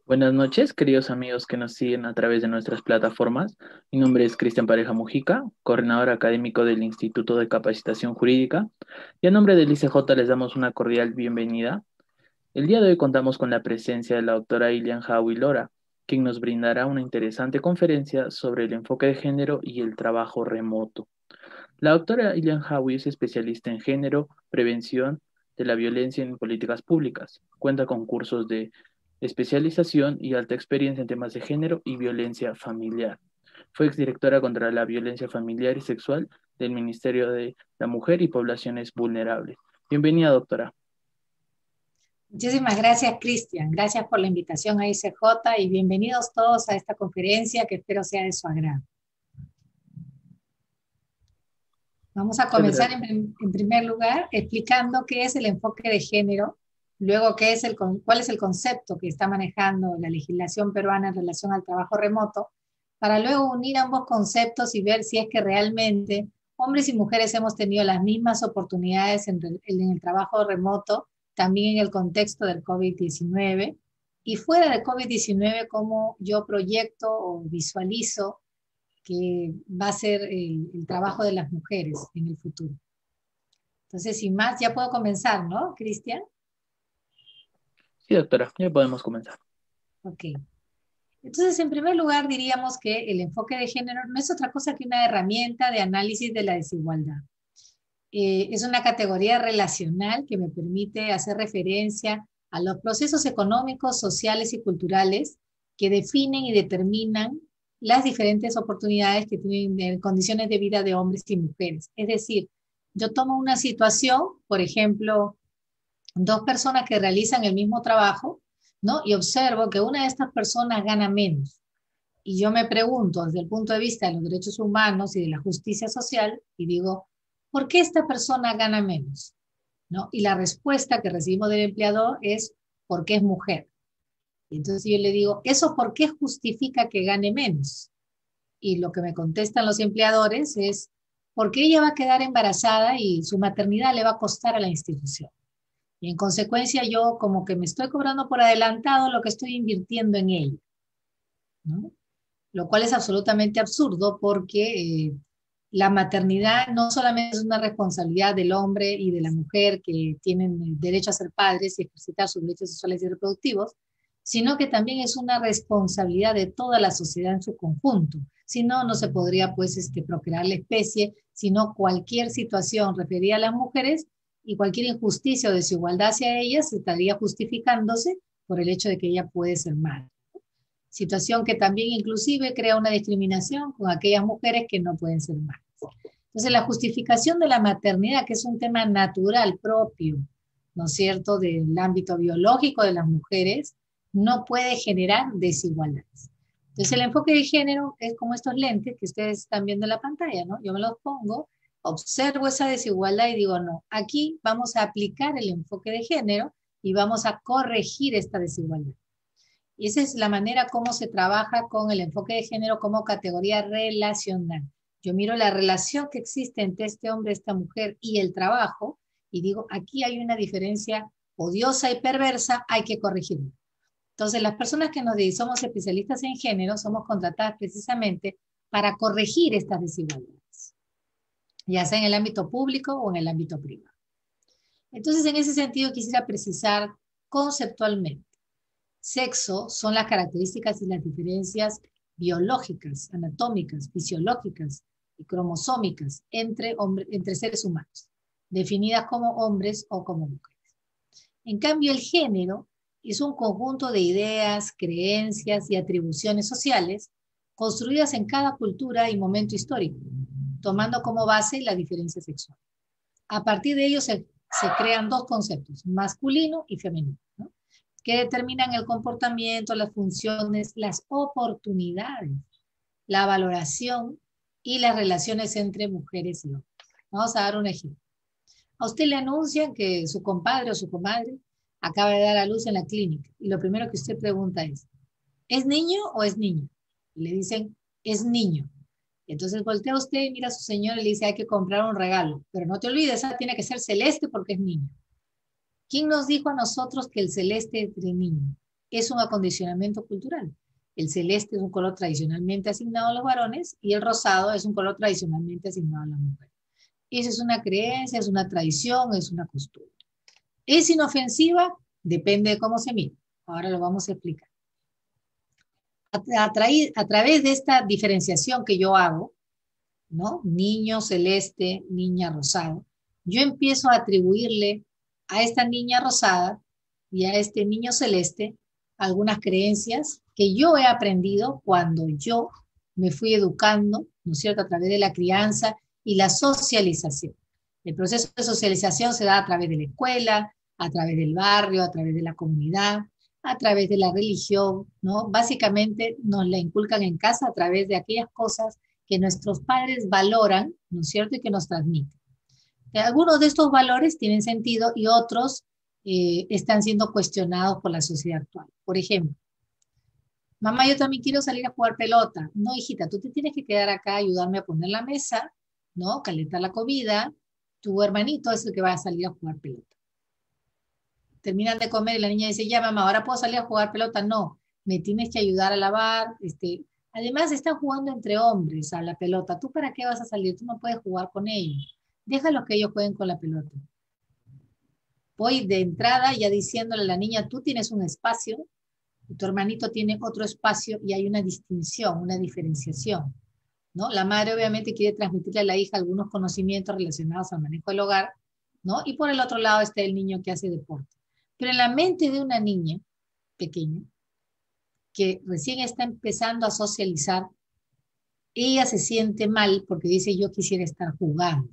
Buenas noches, queridos amigos que nos siguen a través de nuestras plataformas. Mi nombre es Cristian Pareja Mujica, coordinador académico del Instituto de Capacitación Jurídica, y a nombre del ICJ les damos una cordial bienvenida. El día de hoy contamos con la presencia de la doctora Ilian Jaui Lora, quien nos brindará una interesante conferencia sobre el enfoque de género y el trabajo remoto. La doctora Ilian Jaui es especialista en género, prevención de la violencia en políticas públicas. Cuenta con cursos de especialización y alta experiencia en temas de género y violencia familiar. Fue exdirectora contra la violencia familiar y sexual del Ministerio de la Mujer y Poblaciones Vulnerables. Bienvenida, doctora. Muchísimas gracias, Cristian. Gracias por la invitación a ICJ y bienvenidos todos a esta conferencia que espero sea de su agrado. Vamos a Muchas comenzar gracias. en primer lugar explicando qué es el enfoque de género, luego cuál es el concepto que está manejando la legislación peruana en relación al trabajo remoto, para luego unir ambos conceptos y ver si es que realmente hombres y mujeres hemos tenido las mismas oportunidades en el trabajo remoto, también en el contexto del COVID-19, y fuera del COVID-19, cómo yo proyecto o visualizo que va a ser el trabajo de las mujeres en el futuro. Entonces, sin más, ya puedo comenzar, ¿no, Cristian? Sí, doctora, ya podemos comenzar. Ok. Entonces, en primer lugar, diríamos que el enfoque de género no es otra cosa que una herramienta de análisis de la desigualdad. Es una categoría relacional que me permite hacer referencia a los procesos económicos, sociales y culturales que definen y determinan las diferentes oportunidades que tienen en condiciones de vida de hombres y mujeres. Es decir, yo tomo una situación, por ejemplo, dos personas que realizan el mismo trabajo, ¿no? Y observo que una de estas personas gana menos. Y yo me pregunto desde el punto de vista de los derechos humanos y de la justicia social, y digo, ¿por qué esta persona gana menos? ¿No? Y la respuesta que recibimos del empleador es porque es mujer. Y entonces yo le digo, ¿eso por qué justifica que gane menos? Y lo que me contestan los empleadores es, porque ella va a quedar embarazada y su maternidad le va a costar a la institución. Y en consecuencia yo como que me estoy cobrando por adelantado lo que estoy invirtiendo en ella, ¿no? Lo cual es absolutamente absurdo porque la maternidad no solamente es una responsabilidad del hombre y de la mujer que tienen derecho a ser padres y ejercitar sus derechos sexuales y reproductivos, sino que también es una responsabilidad de toda la sociedad en su conjunto. Si no, no se podría pues procrear la especie, sino cualquier situación referida a las mujeres y cualquier injusticia o desigualdad hacia ellas estaría justificándose por el hecho de que ella puede ser madre. Situación que también inclusive crea una discriminación con aquellas mujeres que no pueden ser madres. Entonces, la justificación de la maternidad, que es un tema natural propio, ¿no es cierto?, del ámbito biológico de las mujeres, no puede generar desigualdades. Entonces, el enfoque de género es como estos lentes que ustedes están viendo en la pantalla, ¿no? Yo me los pongo, observo esa desigualdad y digo, no, aquí vamos a aplicar el enfoque de género y vamos a corregir esta desigualdad. Y esa es la manera como se trabaja con el enfoque de género como categoría relacional. Yo miro la relación que existe entre este hombre, esta mujer y el trabajo y digo, aquí hay una diferencia odiosa y perversa, hay que corregirlo. Entonces, las personas que nos somos especialistas en género somos contratadas precisamente para corregir estas desigualdades, ya sea en el ámbito público o en el ámbito privado. Entonces, en ese sentido, quisiera precisar conceptualmente. Sexo son las características y las diferencias biológicas, anatómicas, fisiológicas y cromosómicas entre seres humanos, definidas como hombres o como mujeres. En cambio, el género es un conjunto de ideas, creencias y atribuciones sociales construidas en cada cultura y momento histórico, tomando como base la diferencia sexual. A partir de ello se crean dos conceptos, masculino y femenino, ¿no?, que determinan el comportamiento, las funciones, las oportunidades, la valoración y las relaciones entre mujeres y hombres. Vamos a dar un ejemplo. A usted le anuncian que su compadre o su comadre acaba de dar a luz en la clínica y lo primero que usted pregunta ¿es niño o es niña? Y le dicen, es niño. Entonces voltea usted y mira a su señora y le dice, hay que comprar un regalo, pero no te olvides, tiene que ser celeste porque es niño. ¿Quién nos dijo a nosotros que el celeste es de niño? es un acondicionamiento cultural. El celeste es un color tradicionalmente asignado a los varones y el rosado es un color tradicionalmente asignado a la mujer. Esa es una creencia, es una tradición, es una costumbre. ¿Es inofensiva? Depende de cómo se mire. Ahora lo vamos a explicar. A través de esta diferenciación que yo hago, ¿no? Niño celeste, niña rosado, yo empiezo a atribuirle a esta niña rosada y a este niño celeste algunas creencias que yo he aprendido cuando yo me fui educando, ¿no es cierto?, a través de la crianza y la socialización. El proceso de socialización se da a través de la escuela, a través del barrio, a través de la comunidad, a través de la religión, ¿no? Básicamente nos la inculcan en casa a través de aquellas cosas que nuestros padres valoran, ¿no es cierto?, y que nos transmiten. Algunos de estos valores tienen sentido y otros están siendo cuestionados por la sociedad actual. Por ejemplo, mamá, yo también quiero salir a jugar pelota. No, hijita, tú te tienes que quedar acá, ayudarme a poner la mesa, ¿no? Calentar la comida. Tu hermanito es el que va a salir a jugar pelota. Terminan de comer y la niña dice, ya mamá, ahora puedo salir a jugar pelota. No, me tienes que ayudar a lavar. Además están jugando entre hombres a la pelota. ¿Tú para qué vas a salir? Tú no puedes jugar con ellos. Déjalos que ellos jueguen con la pelota. Voy de entrada ya diciéndole a la niña, tú tienes un espacio, y tu hermanito tiene otro espacio y hay una distinción, una diferenciación, ¿no? La madre obviamente quiere transmitirle a la hija algunos conocimientos relacionados al manejo del hogar, ¿no? Y por el otro lado está el niño que hace deporte. Pero en la mente de una niña pequeña, que recién está empezando a socializar, ella se siente mal porque dice, yo quisiera estar jugando.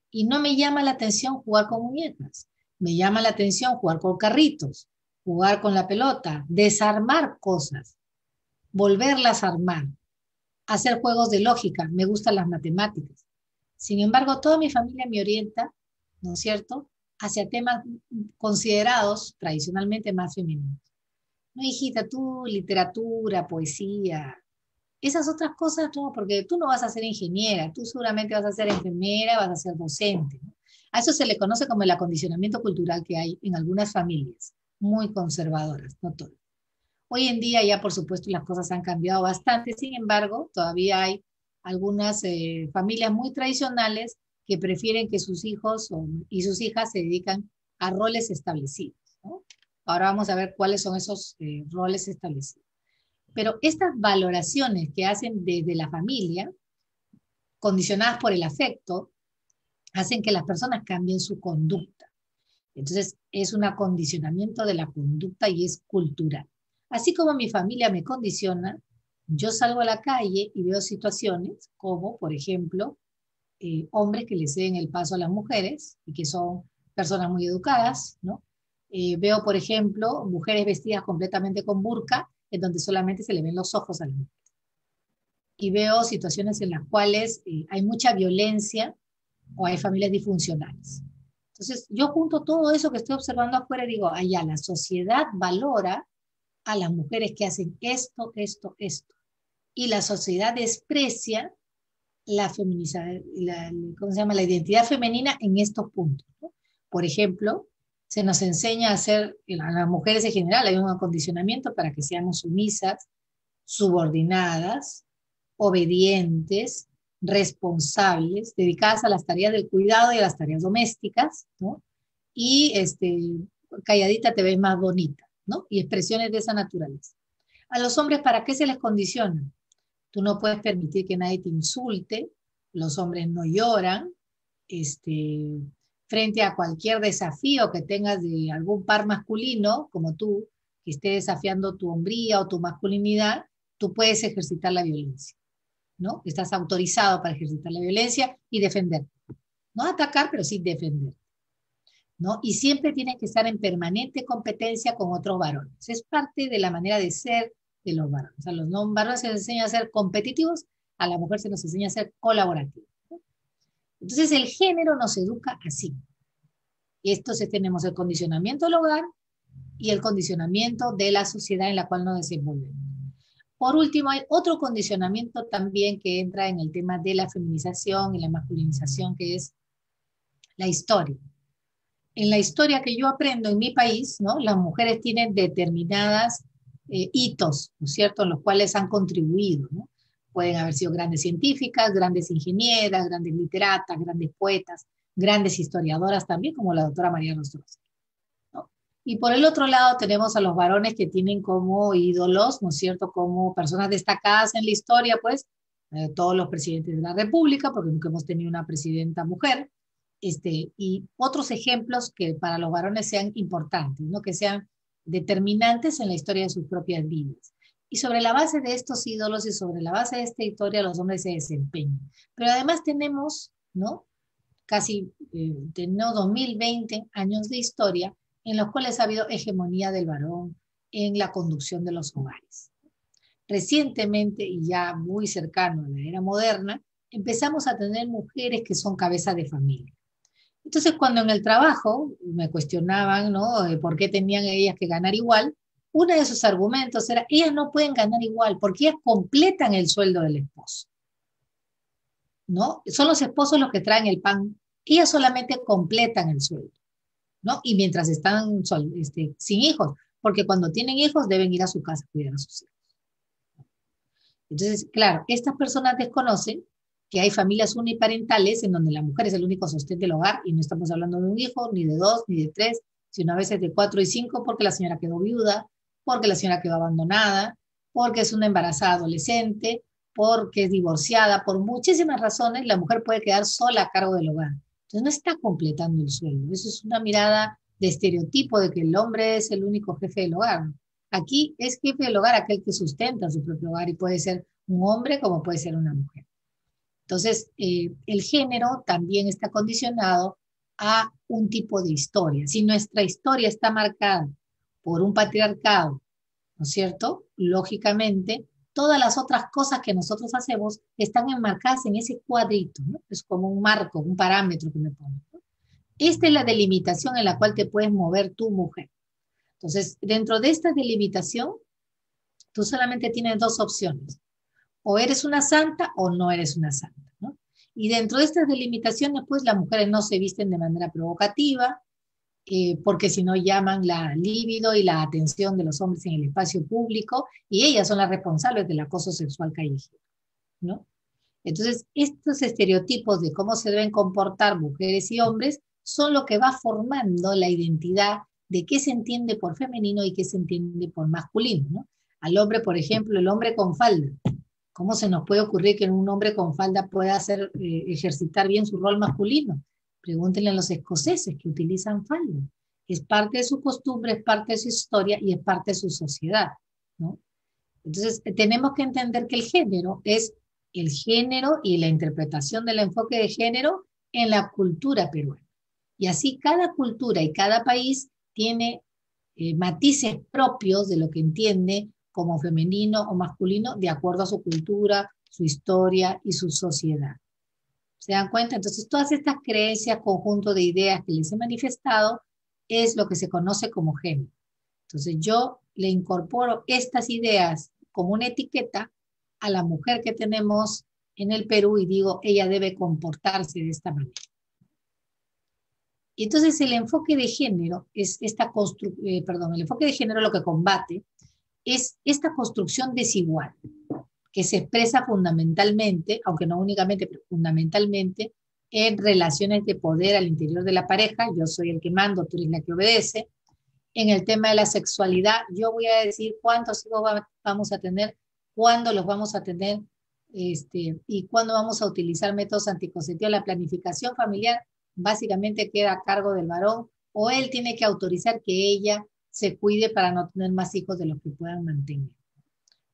Y no me llama la atención jugar con muñecas, me llama la atención jugar con carritos, jugar con la pelota, desarmar cosas, volverlas a armar, hacer juegos de lógica, me gustan las matemáticas. Sin embargo, toda mi familia me orienta, ¿no es cierto?, hacia temas considerados tradicionalmente más femeninos. No, hijita, tú literatura, poesía, esas otras cosas, no, porque tú no vas a ser ingeniera, tú seguramente vas a ser enfermera, vas a ser docente, ¿no? A eso se le conoce como el acondicionamiento cultural que hay en algunas familias, muy conservadoras, no todas. Hoy en día ya, por supuesto, las cosas han cambiado bastante, sin embargo, todavía hay algunas familias muy tradicionales que prefieren que sus hijos y sus hijas se dedican a roles establecidos, ¿no? Ahora vamos a ver cuáles son esos roles establecidos. Pero estas valoraciones que hacen desde la familia, condicionadas por el afecto, hacen que las personas cambien su conducta. Entonces, es un acondicionamiento de la conducta y es cultural. Así como mi familia me condiciona, yo salgo a la calle y veo situaciones como, por ejemplo, hombres que le ceden el paso a las mujeres y que son personas muy educadas, ¿no? Veo, por ejemplo, mujeres vestidas completamente con burka, en donde solamente se le ven los ojos a las mujeres. Y veo situaciones en las cuales hay mucha violencia o hay familias disfuncionales. Entonces, yo junto todo eso que estoy observando afuera y digo, allá, la sociedad valora a las mujeres que hacen esto, esto, esto. Y la sociedad desprecia la ¿cómo se llama? La identidad femenina en estos puntos, ¿no? Por ejemplo, se nos enseña a ser, a las mujeres en general, hay un acondicionamiento para que seamos sumisas, subordinadas, obedientes, responsables, dedicadas a las tareas del cuidado y a las tareas domésticas, ¿no? Y calladita te ves más bonita, ¿no? Y expresiones de esa naturaleza. A los hombres, ¿para qué se les condiciona? Tú no puedes permitir que nadie te insulte, los hombres no lloran, frente a cualquier desafío que tengas de algún par masculino, como tú, que esté desafiando tu hombría o tu masculinidad, tú puedes ejercitar la violencia, ¿no? Estás autorizado para ejercitar la violencia y defender. No atacar, pero sí defender, ¿no? Y siempre tienen que estar en permanente competencia con otros varones. Es parte de la manera de ser de los varones. A los no varones se les enseña a ser competitivos, a la mujer se nos enseña a ser colaborativos, ¿no? Entonces el género nos educa así. Y entonces tenemos el condicionamiento del hogar y el condicionamiento de la sociedad en la cual nos desenvolvemos. Por último, hay otro condicionamiento también que entra en el tema de la feminización y la masculinización, que es la historia. en la historia que yo aprendo en mi país, ¿no? Las mujeres tienen determinadas hitos, ¿no es cierto?, en los cuales han contribuido, ¿no? Pueden haber sido grandes científicas, grandes ingenieras, grandes literatas, grandes poetas, grandes historiadoras también, como la doctora María Rostros, ¿no? Y por el otro lado tenemos a los varones que tienen como ídolos, ¿no es cierto?, como personas destacadas en la historia, pues, todos los presidentes de la República, porque nunca hemos tenido una presidenta mujer, y otros ejemplos que para los varones sean importantes, ¿no? Que sean determinantes en la historia de sus propias vidas. Y sobre la base de estos ídolos y sobre la base de esta historia, los hombres se desempeñan. Pero además tenemos, ¿no?, casi no 2020 años de historia en los cuales ha habido hegemonía del varón en la conducción de los hogares. Recientemente, y ya muy cercano a la era moderna, empezamos a tener mujeres que son cabeza de familia. Entonces, cuando en el trabajo me cuestionaban, ¿no?, por qué tenían ellas que ganar igual, uno de sus argumentos era, ellas no pueden ganar igual porque ellas completan el sueldo del esposo, ¿no? Son los esposos los que traen el pan, ellas solamente completan el sueldo, ¿no? Y mientras están sin hijos, porque cuando tienen hijos deben ir a su casa a cuidar a sus hijos. Entonces, claro, estas personas desconocen que hay familias uniparentales en donde la mujer es el único sostén del hogar y no estamos hablando de un hijo, ni de dos, ni de tres, sino a veces de cuatro y cinco porque la señora quedó viuda, porque la señora quedó abandonada, porque es una embarazada adolescente, porque es divorciada, por muchísimas razones la mujer puede quedar sola a cargo del hogar. Entonces no está completando el sueldo. Eso es una mirada de estereotipo de que el hombre es el único jefe del hogar. Aquí es jefe del hogar aquel que sustenta su propio hogar y puede ser un hombre como puede ser una mujer. Entonces, el género también está condicionado a un tipo de historia. Si nuestra historia está marcada por un patriarcado, ¿no es cierto? Lógicamente, todas las otras cosas que nosotros hacemos están enmarcadas en ese cuadrito, ¿no? Es como un marco, un parámetro que me pone, ¿no? Esta es la delimitación en la cual te puedes mover tu mujer. Entonces, dentro de esta delimitación, tú solamente tienes dos opciones. O eres una santa o no eres una santa, ¿no? Y dentro de estas delimitaciones, pues las mujeres no se visten de manera provocativa, porque si no llaman la libido y la atención de los hombres en el espacio público, y ellas son las responsables del acoso sexual callejero, ¿no? Entonces, estos estereotipos de cómo se deben comportar mujeres y hombres son lo que va formando la identidad de qué se entiende por femenino y qué se entiende por masculino, ¿no? Al hombre, por ejemplo, el hombre con falda. ¿Cómo se nos puede ocurrir que un hombre con falda pueda ejercitar bien su rol masculino? Pregúntenle a los escoceses que utilizan falda. Es parte de su costumbre, es parte de su historia y es parte de su sociedad, ¿no? Entonces, tenemos que entender que el género es el género y la interpretación del enfoque de género en la cultura peruana. Y así cada cultura y cada país tiene matices propios de lo que entiende como femenino o masculino de acuerdo a su cultura, su historia y su sociedad. ¿Se dan cuenta? Entonces, todas estas creencias, conjunto de ideas que les he manifestado, es lo que se conoce como género. Entonces, yo le incorporo estas ideas como una etiqueta a la mujer que tenemos en el Perú y digo, ella debe comportarse de esta manera. Y entonces el enfoque de género es el enfoque de género lo que combate es esta construcción desigual que se expresa fundamentalmente, aunque no únicamente, pero fundamentalmente en relaciones de poder al interior de la pareja. Yo soy el que mando, tú eres la que obedece. En el tema de la sexualidad, yo voy a decir cuántos hijos vamos a tener, cuándo los vamos a tener, y cuándo vamos a utilizar métodos anticonceptivos. La planificación familiar básicamente queda a cargo del varón, o él tiene que autorizar que ella se cuide para no tener más hijos de los que puedan mantener.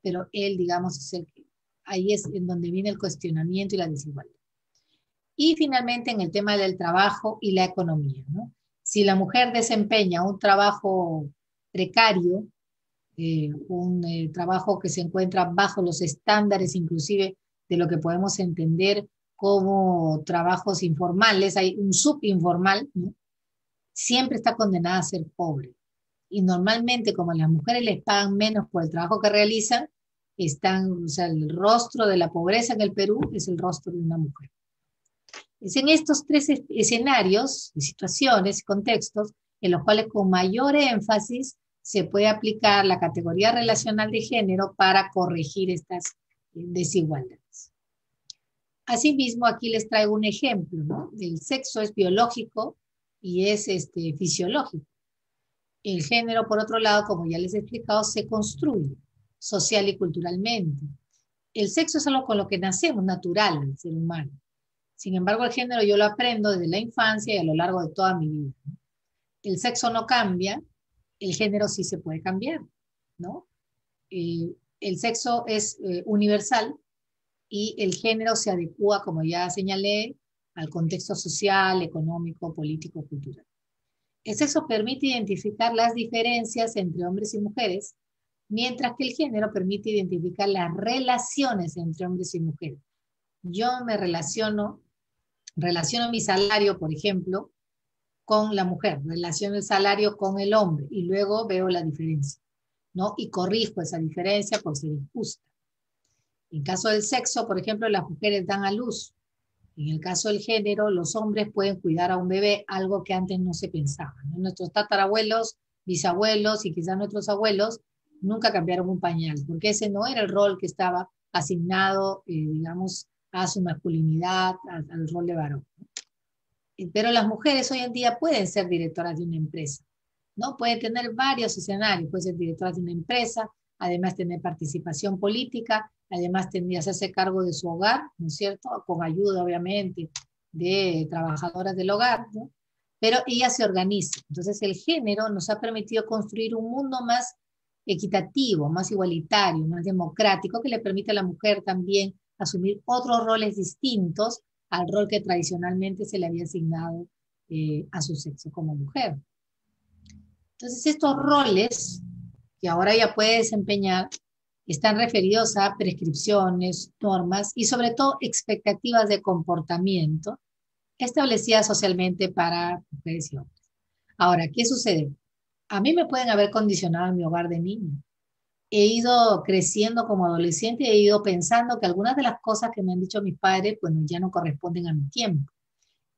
Pero él, digamos, es el que, ahí es en donde viene el cuestionamiento y la desigualdad. Y finalmente en el tema del trabajo y la economía, ¿no? Si la mujer desempeña un trabajo precario, un trabajo que se encuentra bajo los estándares inclusive de lo que podemos entender como trabajos informales, hay un subinformal, ¿no? Siempre está condenada a ser pobre. Y normalmente, como a las mujeres les pagan menos por el trabajo que realizan, o sea, el rostro de la pobreza en el Perú es el rostro de una mujer. Es en estos tres escenarios, situaciones y contextos, en los cuales con mayor énfasis se puede aplicar la categoría relacional de género para corregir estas desigualdades. Asimismo, aquí les traigo un ejemplo, ¿no? El sexo es biológico y es fisiológico. El género, por otro lado, como ya les he explicado, se construye social y culturalmente. El sexo es algo con lo que nacemos, natural del ser humano. Sin embargo, el género yo lo aprendo desde la infancia y a lo largo de toda mi vida. El sexo no cambia, el género sí se puede cambiar, ¿no? El sexo es universal y el género se adecua, como ya señalé, al contexto social, económico, político, cultural. El sexo permite identificar las diferencias entre hombres y mujeres, mientras que el género permite identificar las relaciones entre hombres y mujeres. Yo me relaciono mi salario, por ejemplo, con la mujer, relaciono el salario con el hombre y luego veo la diferencia, ¿no? Y corrijo esa diferencia por ser injusta. En caso del sexo, por ejemplo, las mujeres dan a luz. En el caso del género, los hombres pueden cuidar a un bebé, algo que antes no se pensaba, ¿no? Nuestros tatarabuelos, bisabuelos y quizás nuestros abuelos nunca cambiaron un pañal, porque ese no era el rol que estaba asignado, digamos, a su masculinidad, al rol de varón. Pero las mujeres hoy en día pueden ser directoras de una empresa, ¿no? Pueden tener varios escenarios, pueden ser directoras de una empresa, además tener participación política, además tendría que hacerse cargo de su hogar, ¿no es cierto? Con ayuda, obviamente, de trabajadoras del hogar, ¿no? Pero ella se organiza. Entonces el género nos ha permitido construir un mundo más equitativo, más igualitario, más democrático, que le permite a la mujer también asumir otros roles distintos al rol que tradicionalmente se le había asignado a su sexo como mujer. Entonces estos roles que ahora ella puede desempeñar están referidos a prescripciones, normas y sobre todo expectativas de comportamiento establecidas socialmente para mujeres y hombres. Ahora, ¿qué sucede? A mí me pueden haber condicionado en mi hogar de niño. He ido creciendo como adolescente y he ido pensando que algunas de las cosas que me han dicho mis padres, bueno, ya no corresponden a mi tiempo.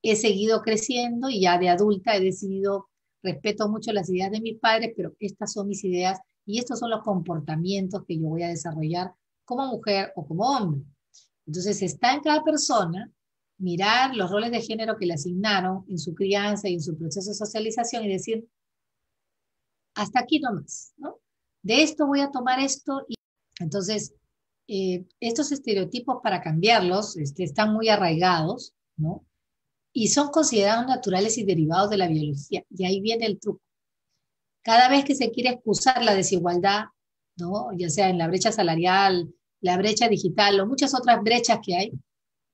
He seguido creciendo y ya de adulta he decidido, respeto mucho las ideas de mis padres, pero estas son mis ideas y estos son los comportamientos que yo voy a desarrollar como mujer o como hombre. Entonces está en cada persona mirar los roles de género que le asignaron en su crianza y en su proceso de socialización y decir, hasta aquí nomás, ¿no? De esto voy a tomar esto. Y entonces, estos estereotipos para cambiarlos están muy arraigados, ¿no? Y son considerados naturales y derivados de la biología. Y ahí viene el truco. Cada vez que se quiere excusar la desigualdad, ¿no? Ya sea en la brecha salarial, la brecha digital o muchas otras brechas que hay,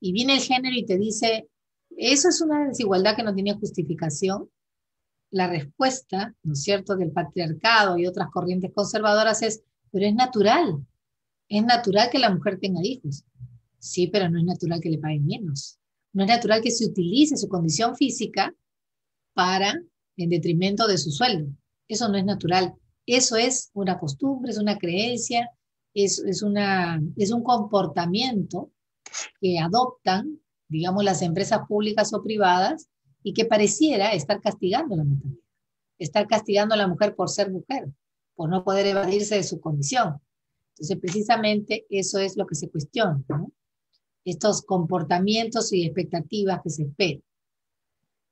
y viene el género y te dice, eso es una desigualdad que no tiene justificación, la respuesta, ¿no es cierto?, del patriarcado y otras corrientes conservadoras pero es natural que la mujer tenga hijos. Sí, pero no es natural que le paguen menos. No es natural que se utilice su condición física en detrimento de su sueldo. Eso no es natural. Eso es una costumbre, es una creencia, es un comportamiento que adoptan, digamos, las empresas públicas o privadas y que pareciera estar castigando a la maternidad, estar castigando a la mujer por ser mujer, por no poder evadirse de su condición. Entonces, precisamente eso es lo que se cuestiona, ¿no? Estos comportamientos y expectativas que se esperan.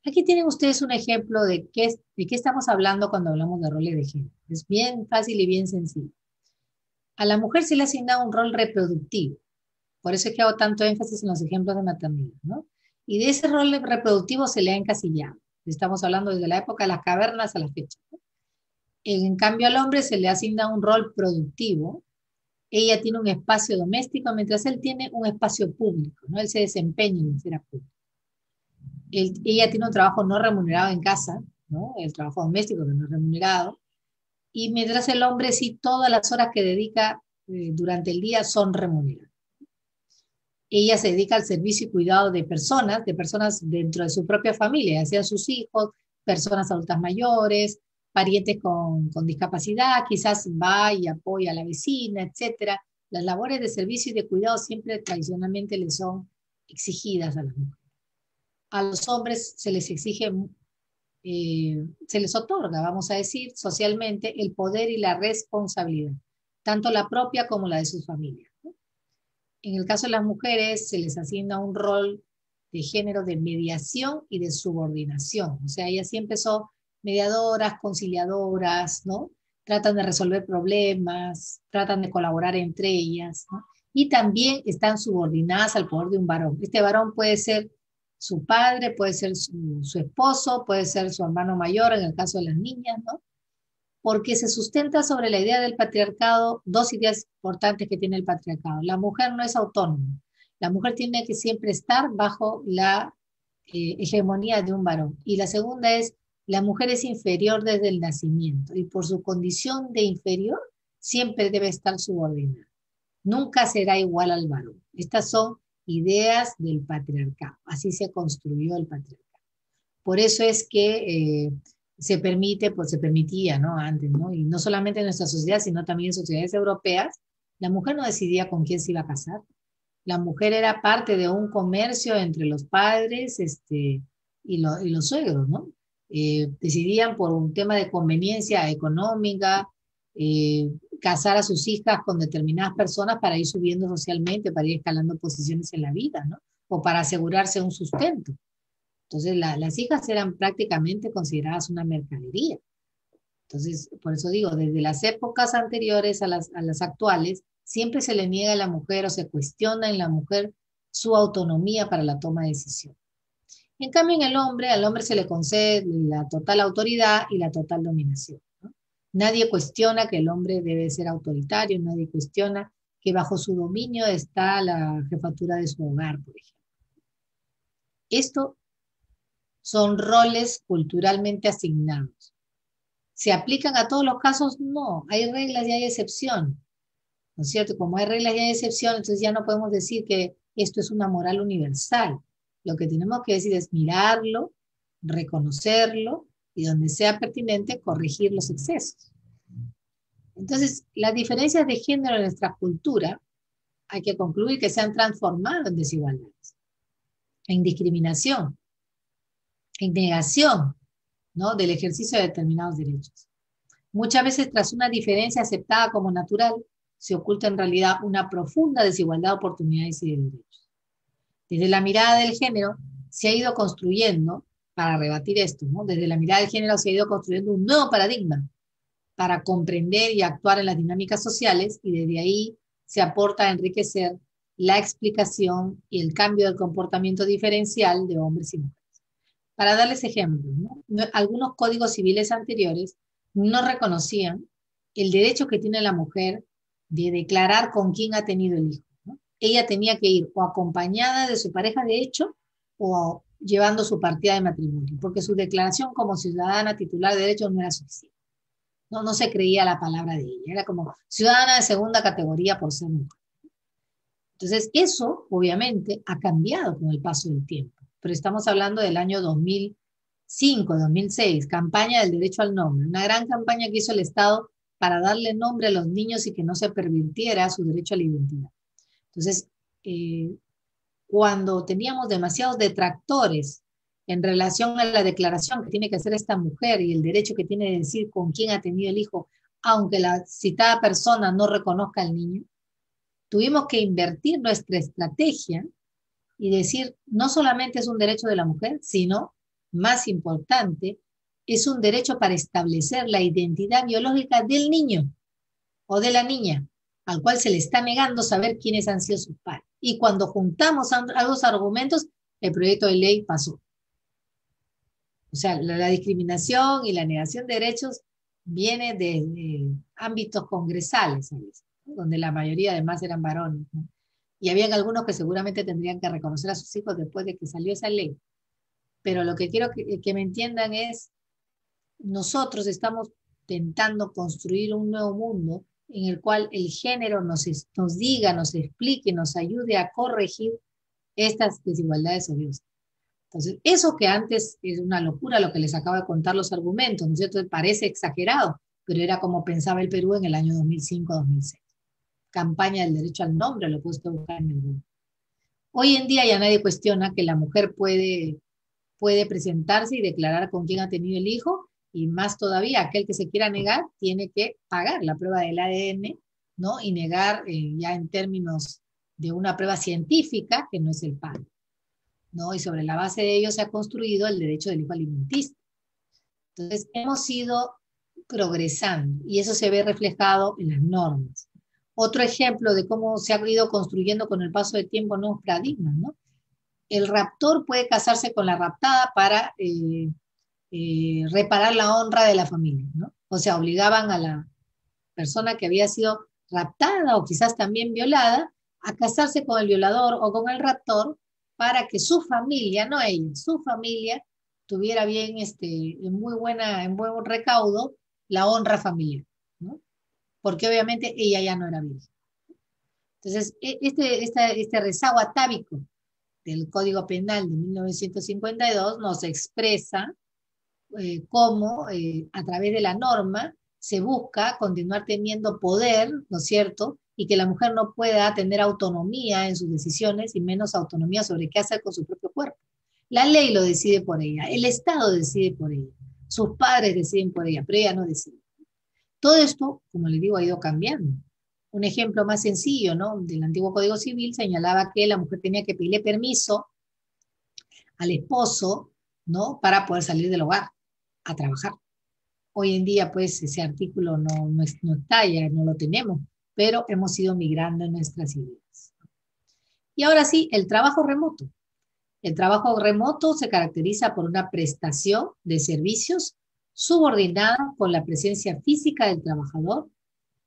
Aquí tienen ustedes un ejemplo de qué estamos hablando cuando hablamos de roles de género. Es bien fácil y bien sencillo. A la mujer se le asigna un rol reproductivo. Por eso es que hago tanto énfasis en los ejemplos de maternidad, ¿no? Y de ese rol reproductivo se le ha encasillado. Estamos hablando desde la época de las cavernas a la fecha, ¿no? En cambio, al hombre se le asigna un rol productivo. Ella tiene un espacio doméstico, mientras él tiene un espacio público, ¿no? Él se desempeña en la esfera pública. Ella tiene un trabajo no remunerado en casa, ¿no? El trabajo doméstico que no es remunerado. Y mientras el hombre sí, todas las horas que dedica durante el día son remuneradas. Ella se dedica al servicio y cuidado de personas dentro de su propia familia, ya sean sus hijos, personas adultas mayores, parientes con discapacidad, quizás va y apoya a la vecina, etcétera. Las labores de servicio y de cuidado siempre tradicionalmente le son exigidas a las mujeres. a los hombres se les exige, se les otorga, vamos a decir, socialmente el poder y la responsabilidad, tanto la propia como la de sus familias, ¿no? En el caso de las mujeres se les asigna un rol de género de mediación y de subordinación. O sea, ellas siempre son mediadoras, conciliadoras, ¿no? Tratan de resolver problemas, tratan de colaborar entre ellas, ¿no? Y también están subordinadas al poder de un varón. Este varón puede ser su padre, puede ser su esposo, puede ser su hermano mayor en el caso de las niñas, ¿no? Porque se sustenta sobre la idea del patriarcado, dos ideas importantes que tiene el patriarcado. La mujer no es autónoma, la mujer tiene que siempre estar bajo la hegemonía de un varón. Y la segunda es, la mujer es inferior desde el nacimiento y por su condición de inferior siempre debe estar subordinada. Nunca será igual al varón. Estas son ideas del patriarcado. Así se construyó el patriarcado. Por eso es que se permite, pues se permitía, ¿no? Antes, ¿no? Y no solamente en nuestra sociedad, sino también en sociedades europeas, la mujer no decidía con quién se iba a casar. La mujer era parte de un comercio entre los padres, y los suegros, ¿no? Decidían por un tema de conveniencia económica, casar a sus hijas con determinadas personas para ir subiendo socialmente, para ir escalando posiciones en la vida, ¿no? O para asegurarse un sustento. Entonces, las hijas eran prácticamente consideradas una mercadería. Entonces, por eso digo, desde las épocas anteriores a las actuales, siempre se le niega a la mujer o se cuestiona en la mujer su autonomía para la toma de decisión. En cambio, en el hombre, al hombre se le concede la total autoridad y la total dominación, ¿no? Nadie cuestiona que el hombre debe ser autoritario, nadie cuestiona que bajo su dominio está la jefatura de su hogar, por ejemplo. Esto son roles culturalmente asignados. ¿Se aplican a todos los casos? No, hay reglas y hay excepciones, ¿no es cierto? Como hay reglas y hay excepciones, entonces ya no podemos decir que esto es una moral universal. Lo que tenemos que decir es mirarlo, reconocerlo y donde sea pertinente corregir los excesos. Entonces, las diferencias de género en nuestra cultura hay que concluir que se han transformado en desigualdades, en discriminación, en negación, ¿no? Del ejercicio de determinados derechos. Muchas veces tras una diferencia aceptada como natural, se oculta en realidad una profunda desigualdad de oportunidades y de derechos. Desde la mirada del género se ha ido construyendo, para rebatir esto, ¿no? Desde la mirada del género se ha ido construyendo un nuevo paradigma para comprender y actuar en las dinámicas sociales y desde ahí se aporta a enriquecer la explicación y el cambio del comportamiento diferencial de hombres y mujeres. Para darles ejemplos, ¿no? Algunos códigos civiles anteriores no reconocían el derecho que tiene la mujer de declarar con quién ha tenido el hijo, ¿no? Ella tenía que ir o acompañada de su pareja de hecho o llevando su partida de matrimonio, porque su declaración como ciudadana titular de derechos no era suficiente. No se creía la palabra de ella, era como ciudadana de segunda categoría por ser mujer. Entonces, eso obviamente ha cambiado con el paso del tiempo, pero estamos hablando del año 2005, 2006, campaña del derecho al nombre, una gran campaña que hizo el Estado para darle nombre a los niños y que no se pervirtiera su derecho a la identidad. Entonces, cuando teníamos demasiados detractores en relación a la declaración que tiene que hacer esta mujer y el derecho que tiene de decir con quién ha tenido el hijo, aunque la citada persona no reconozca al niño, tuvimos que invertir nuestra estrategia y decir, no solamente es un derecho de la mujer, sino, más importante, es un derecho para establecer la identidad biológica del niño o de la niña, al cual se le está negando saber quiénes han sido sus padres. Y cuando juntamos ambos argumentos, el proyecto de ley pasó. O sea, la discriminación y la negación de derechos viene de ámbitos congresales, ¿sabes? Donde la mayoría además eran varones, ¿no? Y habían algunos que seguramente tendrían que reconocer a sus hijos después de que salió esa ley. Pero lo que quiero que me entiendan es, nosotros estamos intentando construir un nuevo mundo en el cual el género nos diga, nos explique, nos ayude a corregir estas desigualdades odiosas. Entonces, eso que antes es una locura lo que les acabo de contar los argumentos, ¿no es cierto? Parece exagerado, pero era como pensaba el Perú en el año 2005-2006. Campaña del derecho al nombre, lo puede usted buscar en el Google. Hoy en día ya nadie cuestiona que la mujer puede puede presentarse y declarar con quién ha tenido el hijo, y más todavía, aquel que se quiera negar tiene que pagar la prueba del ADN, ¿no? Y negar ya en términos de una prueba científica que no es el padre, ¿no? Y sobre la base de ello se ha construido el derecho del hijo alimenticio. Entonces, hemos ido progresando y eso se ve reflejado en las normas. Otro ejemplo de cómo se ha ido construyendo con el paso del tiempo nuevos paradigmas, ¿no? El raptor puede casarse con la raptada para reparar la honra de la familia, ¿no? O sea, obligaban a la persona que había sido raptada o quizás también violada a casarse con el violador o con el raptor para que su familia, no ella, su familia tuviera bien, en buen recaudo la honra familiar, ¿no? Porque obviamente ella ya no era virgen. Entonces, este rezago atávico del Código Penal de 1952 nos expresa cómo a través de la norma se busca continuar teniendo poder, ¿no es cierto? Y que la mujer no pueda tener autonomía en sus decisiones y menos autonomía sobre qué hacer con su propio cuerpo. La ley lo decide por ella, el Estado decide por ella, sus padres deciden por ella, pero ella no decide. Todo esto, como les digo, ha ido cambiando. Un ejemplo más sencillo, ¿no? Del antiguo Código Civil señalaba que la mujer tenía que pedirle permiso al esposo, ¿no? Para poder salir del hogar a trabajar. Hoy en día, pues, ese artículo no está, ya no lo tenemos, pero hemos ido migrando en nuestras ideas. Y ahora sí, el trabajo remoto. El trabajo remoto se caracteriza por una prestación de servicios subordinada con la presencia física del trabajador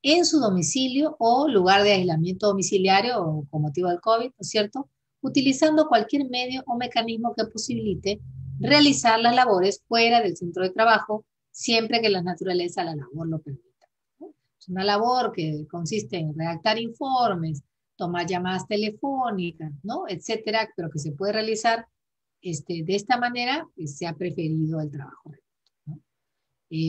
en su domicilio o lugar de aislamiento domiciliario o con motivo del COVID, ¿no es cierto? Utilizando cualquier medio o mecanismo que posibilite realizar las labores fuera del centro de trabajo, siempre que la naturaleza de la labor lo permita, ¿no? Es una labor que consiste en redactar informes, tomar llamadas telefónicas, ¿no? Etcétera, pero que se puede realizar de esta manera, se ha preferido el trabajo remoto, ¿no?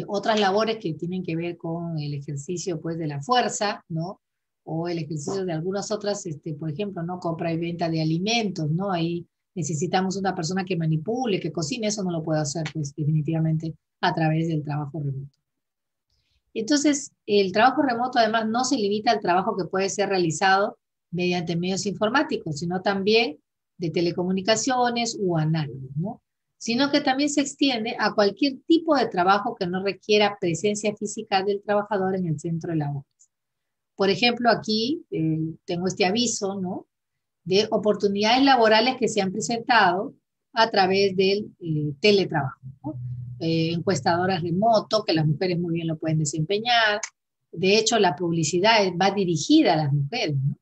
Otras labores que tienen que ver con el ejercicio pues, de la fuerza, ¿no? O el ejercicio de algunas otras, por ejemplo, ¿no? Compra y venta de alimentos, ¿no? Ahí necesitamos una persona que manipule, que cocine, eso no lo puede hacer pues, definitivamente a través del trabajo remoto. Entonces, el trabajo remoto además no se limita al trabajo que puede ser realizado mediante medios informáticos, sino también de telecomunicaciones u análogos, ¿no? Sino que también se extiende a cualquier tipo de trabajo que no requiera presencia física del trabajador en el centro de labores. Por ejemplo, aquí tengo este aviso, ¿no? De oportunidades laborales que se han presentado a través del teletrabajo, ¿no? Encuestadoras remoto, que las mujeres muy bien lo pueden desempeñar. De hecho, la publicidad va dirigida a las mujeres, ¿no?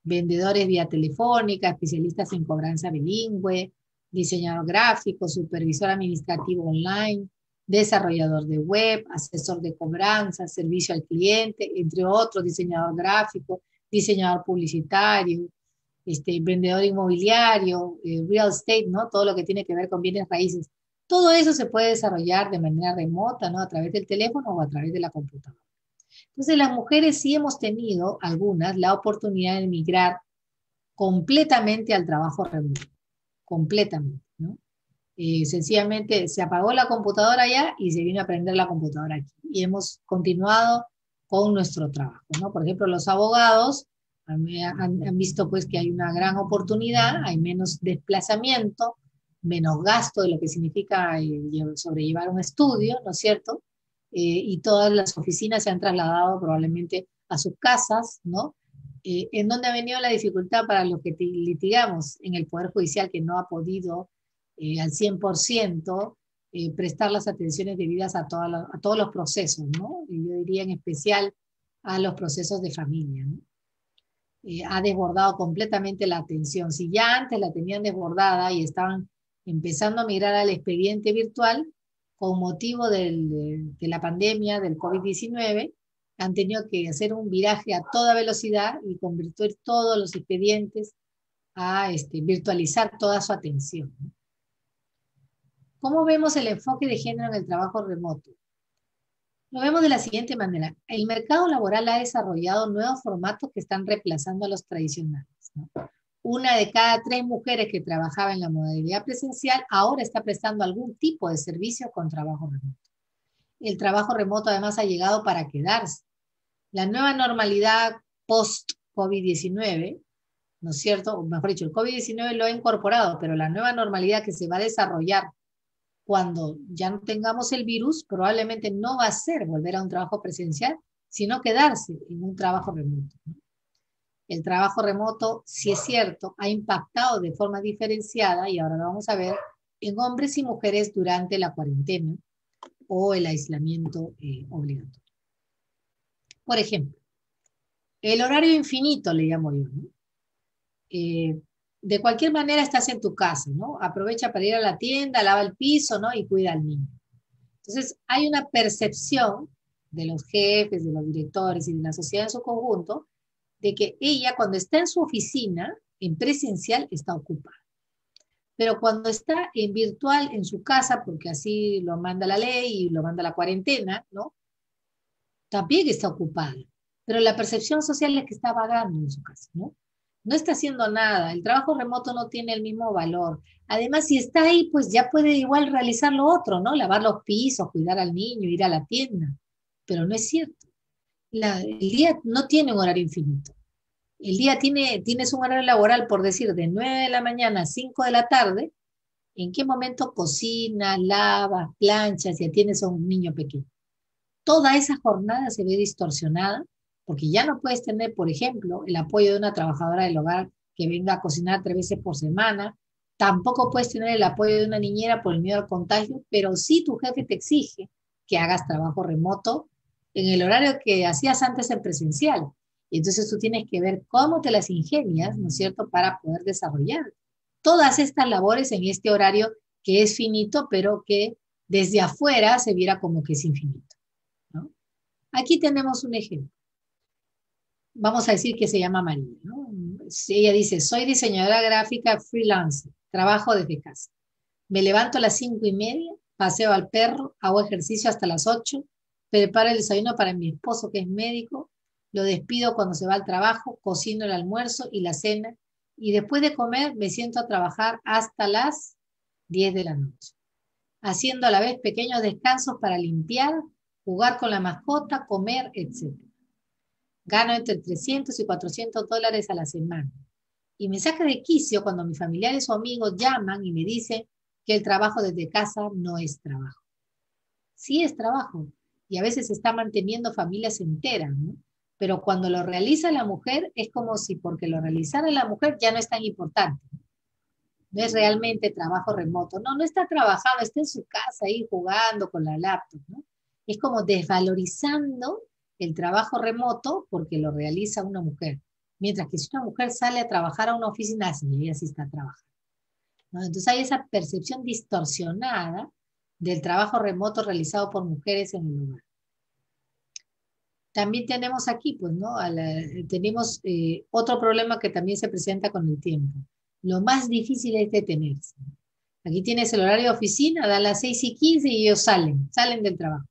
Vendedores vía telefónica, especialistas en cobranza bilingüe, diseñador gráfico, supervisor administrativo online, desarrollador de web, asesor de cobranza, servicio al cliente, entre otros, diseñador gráfico, diseñador publicitario, vendedor inmobiliario, real estate, ¿no? Todo lo que tiene que ver con bienes raíces. Todo eso se puede desarrollar de manera remota, ¿no? A través del teléfono o a través de la computadora. Entonces, las mujeres sí hemos tenido, algunas, la oportunidad de migrar completamente al trabajo remoto, completamente, ¿no? Sencillamente se apagó la computadora allá y se vino a prender la computadora aquí. Y hemos continuado con nuestro trabajo, ¿no? Por ejemplo, los abogados han visto pues que hay una gran oportunidad, hay menos desplazamiento, menos gasto de lo que significa sobrellevar un estudio, ¿no es cierto? Y todas las oficinas se han trasladado probablemente a sus casas, ¿no? ¿En dónde ha venido la dificultad para los que litigamos? En el Poder Judicial, que no ha podido al 100% prestar las atenciones debidas a todos los procesos, ¿no? Y yo diría en especial a los procesos de familia, ¿no? Ha desbordado completamente la atención. Si ya antes la tenían desbordada y estaban empezando a migrar al expediente virtual, con motivo de la pandemia del COVID-19, han tenido que hacer un viraje a toda velocidad y convertir todos los expedientes a virtualizar toda su atención, ¿no? ¿Cómo vemos el enfoque de género en el trabajo remoto? Lo vemos de la siguiente manera. El mercado laboral ha desarrollado nuevos formatos que están reemplazando a los tradicionales, ¿no? una de cada 3 mujeres que trabajaba en la modalidad presencial ahora está prestando algún tipo de servicio con trabajo remoto. El trabajo remoto además ha llegado para quedarse. La nueva normalidad post-COVID-19, ¿no es cierto? O mejor dicho, el COVID-19 lo ha incorporado, pero la nueva normalidad que se va a desarrollar cuando ya no tengamos el virus, probablemente no va a ser volver a un trabajo presencial, sino quedarse en un trabajo remoto, ¿no? El trabajo remoto, si es cierto, ha impactado de forma diferenciada, y ahora lo vamos a ver, en hombres y mujeres durante la cuarentena o el aislamiento obligatorio. Por ejemplo, el horario infinito le llamo yo, ¿no? De cualquier manera estás en tu casa, ¿no? Aprovecha para ir a la tienda, lava el piso, ¿no? Y cuida al niño. Entonces, hay una percepción de los jefes, de los directores y de la sociedad en su conjunto, de que ella cuando está en su oficina, en presencial, está ocupada. Pero cuando está en virtual, en su casa, porque así lo manda la ley y lo manda la cuarentena, ¿no? También está ocupada. Pero la percepción social es que está vagando en su casa, ¿no? No está haciendo nada. El trabajo remoto no tiene el mismo valor. Además, si está ahí, pues ya puede igual realizar lo otro, ¿no? Lavar los pisos, cuidar al niño, ir a la tienda. Pero no es cierto. El día no tiene un horario infinito. El día tienes un horario laboral, por decir, de 9 de la mañana a 5 de la tarde. ¿En qué momento cocinas, lavas, planchas y atiendes a un niño pequeño? Toda esa jornada se ve distorsionada porque ya no puedes tener, por ejemplo, el apoyo de una trabajadora del hogar que venga a cocinar 3 veces por semana. Tampoco puedes tener el apoyo de una niñera por el miedo al contagio, pero sí tu jefe te exige que hagas trabajo remoto en el horario que hacías antes en presencial. Y entonces tú tienes que ver cómo te las ingenias, ¿no es cierto?, para poder desarrollar todas estas labores en este horario que es finito, pero que desde afuera se viera como que es infinito, ¿no? Aquí tenemos un ejemplo. Vamos a decir que se llama María, ¿no? Ella dice, soy diseñadora gráfica freelance, trabajo desde casa. Me levanto a las 5:30, paseo al perro, hago ejercicio hasta las 8, preparo el desayuno para mi esposo que es médico, lo despido cuando se va al trabajo, cocino el almuerzo y la cena, y después de comer me siento a trabajar hasta las 10 de la noche, haciendo a la vez pequeños descansos para limpiar, jugar con la mascota, comer, etc. Gano entre 300 y $400 a la semana. Y me saca de quicio cuando mis familiares o amigos llaman y me dicen que el trabajo desde casa no es trabajo. Sí es trabajo, y a veces está manteniendo familias enteras, ¿no? Pero cuando lo realiza la mujer es como si porque lo realizara la mujer ya no es tan importante. No es realmente trabajo remoto. No, no está trabajando, está en su casa ahí jugando con la laptop, ¿no? Es como desvalorizando el trabajo remoto porque lo realiza una mujer. Mientras que si una mujer sale a trabajar a una oficina, sí, ella sí está trabajando, ¿no? Entonces hay esa percepción distorsionada del trabajo remoto realizado por mujeres en el hogar. También tenemos aquí, pues, ¿no? Tenemos otro problema que también se presenta con el tiempo. Lo más difícil es detenerse. Aquí tienes el horario de oficina, da las 6:15 y ellos salen del trabajo.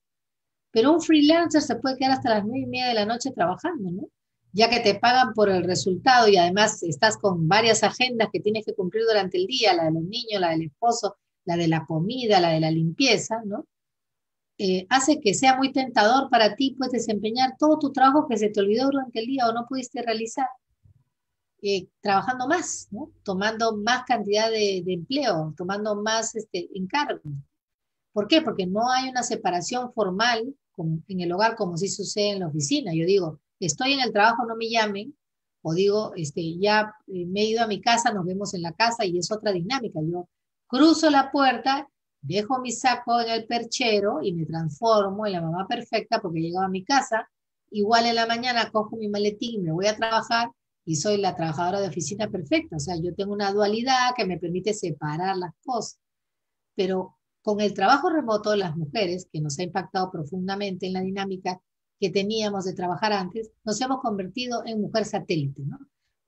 Pero un freelancer se puede quedar hasta las 9:30 de la noche trabajando, ¿no? Ya que te pagan por el resultado y además estás con varias agendas que tienes que cumplir durante el día, la de los niños, la del esposo, la de la comida, la de la limpieza, ¿no? Hace que sea muy tentador para ti, pues, desempeñar todo tu trabajo que se te olvidó durante el día o no pudiste realizar, trabajando más, ¿no? Tomando más cantidad de empleo, tomando más encargos. ¿Por qué? Porque no hay una separación formal en el hogar como sí sucede en la oficina. Yo digo, estoy en el trabajo, no me llamen, o digo, ya me he ido a mi casa, nos vemos en la casa y es otra dinámica. Yo cruzo la puerta, dejo mi saco en el perchero y me transformo en la mamá perfecta porque he llegado a mi casa. Igual en la mañana cojo mi maletín y me voy a trabajar y soy la trabajadora de oficina perfecta. O sea, yo tengo una dualidad que me permite separar las cosas. Pero con el trabajo remoto, las mujeres, que nos ha impactado profundamente en la dinámica que teníamos de trabajar antes, nos hemos convertido en mujer satélite, ¿no?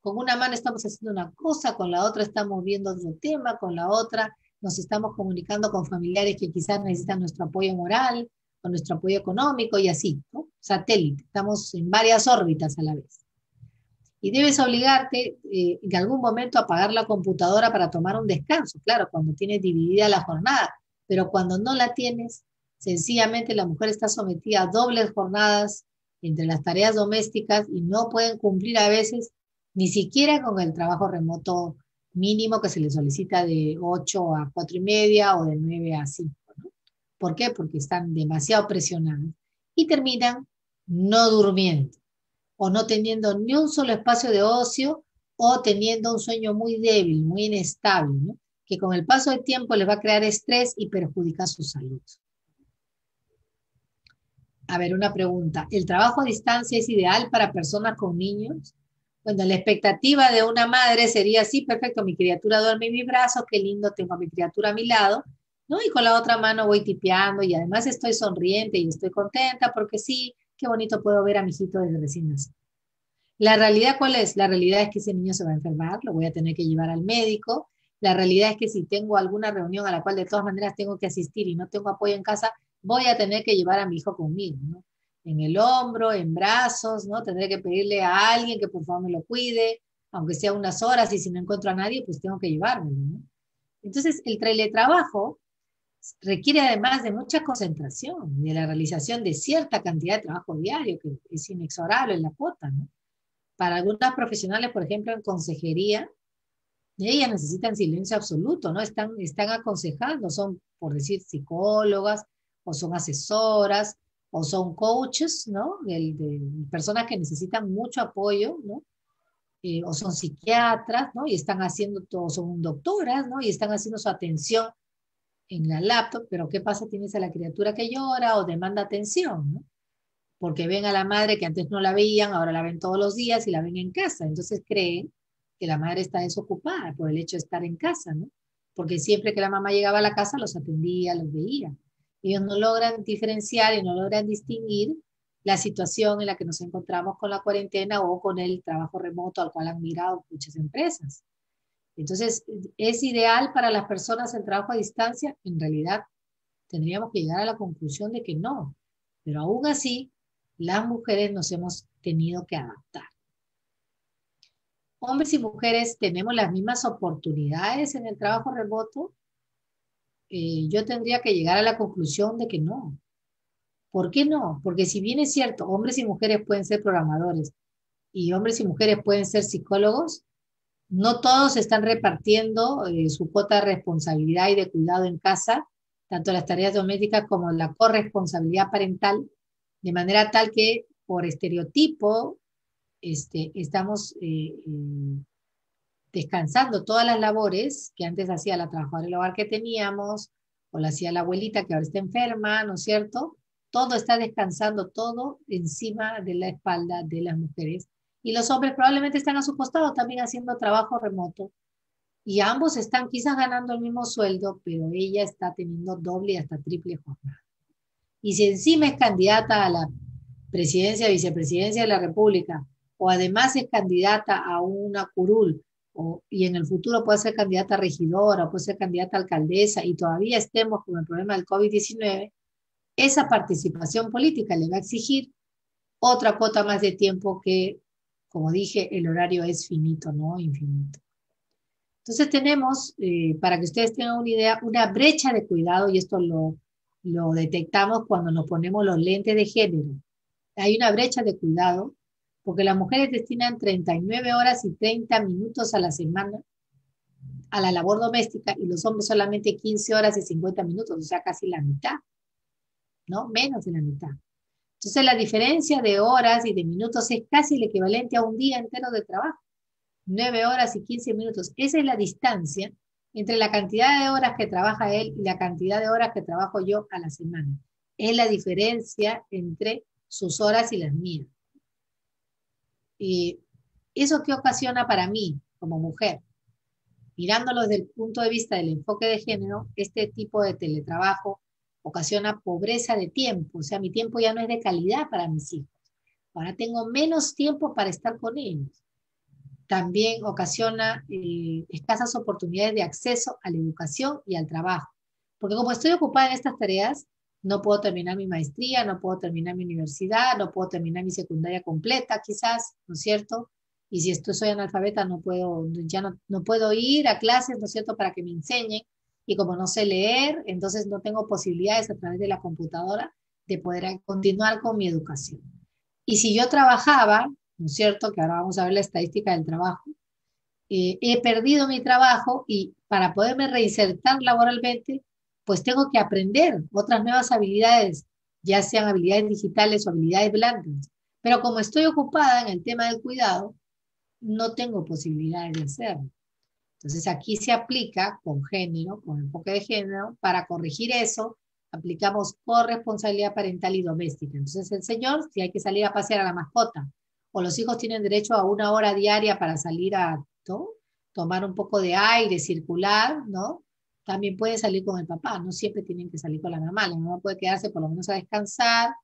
Con una mano estamos haciendo una cosa, con la otra estamos viendo otro tema, con la otra nos estamos comunicando con familiares que quizás necesitan nuestro apoyo moral, o nuestro apoyo económico y así, ¿no? Satélite, estamos en varias órbitas a la vez. Y debes obligarte en algún momento a apagar la computadora para tomar un descanso, claro, cuando tienes dividida la jornada, pero cuando no la tienes, sencillamente la mujer está sometida a dobles jornadas entre las tareas domésticas y no pueden cumplir a veces ni siquiera con el trabajo remoto mínimo que se le solicita de 8 a 4 y media o de 9 a 5, ¿no? ¿Por qué? Porque están demasiado presionadas y terminan no durmiendo o no teniendo ni un solo espacio de ocio o teniendo un sueño muy débil, muy inestable, ¿no? Que con el paso del tiempo les va a crear estrés y perjudica su salud. A ver, una pregunta. ¿El trabajo a distancia es ideal para personas con niños? Bueno, la expectativa de una madre sería, sí, perfecto, mi criatura duerme en mis brazos, qué lindo, tengo a mi criatura a mi lado, ¿no? Y con la otra mano voy tipeando y además estoy sonriente y estoy contenta porque sí, qué bonito puedo ver a mi hijito desde recién nacido. La realidad, ¿cuál es? La realidad es que ese niño se va a enfermar, lo voy a tener que llevar al médico. La realidad es que si tengo alguna reunión a la cual de todas maneras tengo que asistir y no tengo apoyo en casa, voy a tener que llevar a mi hijo conmigo, ¿no? En el hombro, en brazos, ¿no? Tendré que pedirle a alguien que por favor me lo cuide, aunque sea unas horas, y si no encuentro a nadie, pues tengo que llevármelo, ¿no? Entonces, el teletrabajo requiere además de mucha concentración, de la realización de cierta cantidad de trabajo diario, que es inexorable en la cuota, ¿no? Para algunas profesionales, por ejemplo, en consejería, ellas necesitan silencio absoluto, ¿no? Están aconsejando, son, por decir, psicólogas, o son asesoras, o son coaches, ¿no? De personas que necesitan mucho apoyo, ¿no? O son psiquiatras, ¿no? Y están haciendo todo, son doctoras, ¿no? Y están haciendo su atención en la laptop, pero ¿qué pasa? Tienes a la criatura que llora o demanda atención, ¿no? Porque ven a la madre que antes no la veían, ahora la ven todos los días y la ven en casa. Entonces creen que la madre está desocupada por el hecho de estar en casa, ¿no? Porque siempre que la mamá llegaba a la casa los atendía, los veía. Ellos no logran diferenciar y no logran distinguir la situación en la que nos encontramos con la cuarentena o con el trabajo remoto al cual han migrado muchas empresas. Entonces, ¿es ideal para las personas el trabajo a distancia? En realidad, tendríamos que llegar a la conclusión de que no, pero aún así, las mujeres nos hemos tenido que adaptar. Hombres y mujeres tenemos las mismas oportunidades en el trabajo remoto. Yo tendría que llegar a la conclusión de que no. ¿Por qué no? Porque si bien es cierto, hombres y mujeres pueden ser programadores y hombres y mujeres pueden ser psicólogos, no todos están repartiendo su cuota de responsabilidad y de cuidado en casa, tanto las tareas domésticas como la corresponsabilidad parental, de manera tal que por estereotipo estamos descansando todas las labores que antes hacía la trabajadora del hogar que teníamos, o la hacía la abuelita que ahora está enferma, ¿no es cierto? Todo está descansando, todo encima de la espalda de las mujeres. Y los hombres probablemente están a su costado también haciendo trabajo remoto. Y ambos están quizás ganando el mismo sueldo, pero ella está teniendo doble y hasta triple jornada. Y si encima es candidata a la presidencia, vicepresidencia de la República, o además es candidata a una curul, y en el futuro puede ser candidata a regidora, o puede ser candidata a alcaldesa, y todavía estemos con el problema del COVID-19, esa participación política le va a exigir otra cuota más de tiempo que, como dije, el horario es finito, no infinito. Entonces tenemos, para que ustedes tengan una idea, una brecha de cuidado, y esto lo detectamos cuando nos ponemos los lentes de género. Hay una brecha de cuidado porque las mujeres destinan 39 horas y 30 minutos a la semana a la labor doméstica y los hombres solamente 15 horas y 50 minutos, o sea, casi la mitad, ¿no? Menos de la mitad. Entonces la diferencia de horas y de minutos es casi el equivalente a un día entero de trabajo. 9 horas y 15 minutos. Esa es la distancia entre la cantidad de horas que trabaja él y la cantidad de horas que trabajo yo a la semana. Es la diferencia entre sus horas y las mías. Y ¿eso qué ocasiona para mí como mujer? Mirándolo desde el punto de vista del enfoque de género, este tipo de teletrabajo ocasiona pobreza de tiempo, o sea, mi tiempo ya no es de calidad para mis hijos. Ahora tengo menos tiempo para estar con ellos. También ocasiona escasas oportunidades de acceso a la educación y al trabajo. Porque como estoy ocupada en estas tareas, no puedo terminar mi maestría, no puedo terminar mi universidad, no puedo terminar mi secundaria completa, quizás, ¿no es cierto? y si soy analfabeta no puedo, no puedo ir a clases, ¿no es cierto?, para que me enseñen, y como no sé leer, entonces no tengo posibilidades a través de la computadora de poder continuar con mi educación. Y si yo trabajaba, ¿no es cierto?, que ahora vamos a ver la estadística del trabajo, he perdido mi trabajo y para poderme reinsertar laboralmente, pues tengo que aprender otras nuevas habilidades, ya sean habilidades digitales o habilidades blandas. Pero como estoy ocupada en el tema del cuidado, no tengo posibilidades de hacerlo. Entonces aquí se aplica con género, con enfoque de género, para corregir eso, aplicamos corresponsabilidad parental y doméstica. Entonces el señor, si hay que salir a pasear a la mascota, o los hijos tienen derecho a 1 hora diaria para salir a, ¿no?, tomar un poco de aire, circular, ¿no? También puede salir con el papá, no siempre tienen que salir con la mamá puede quedarse por lo menos a descansar,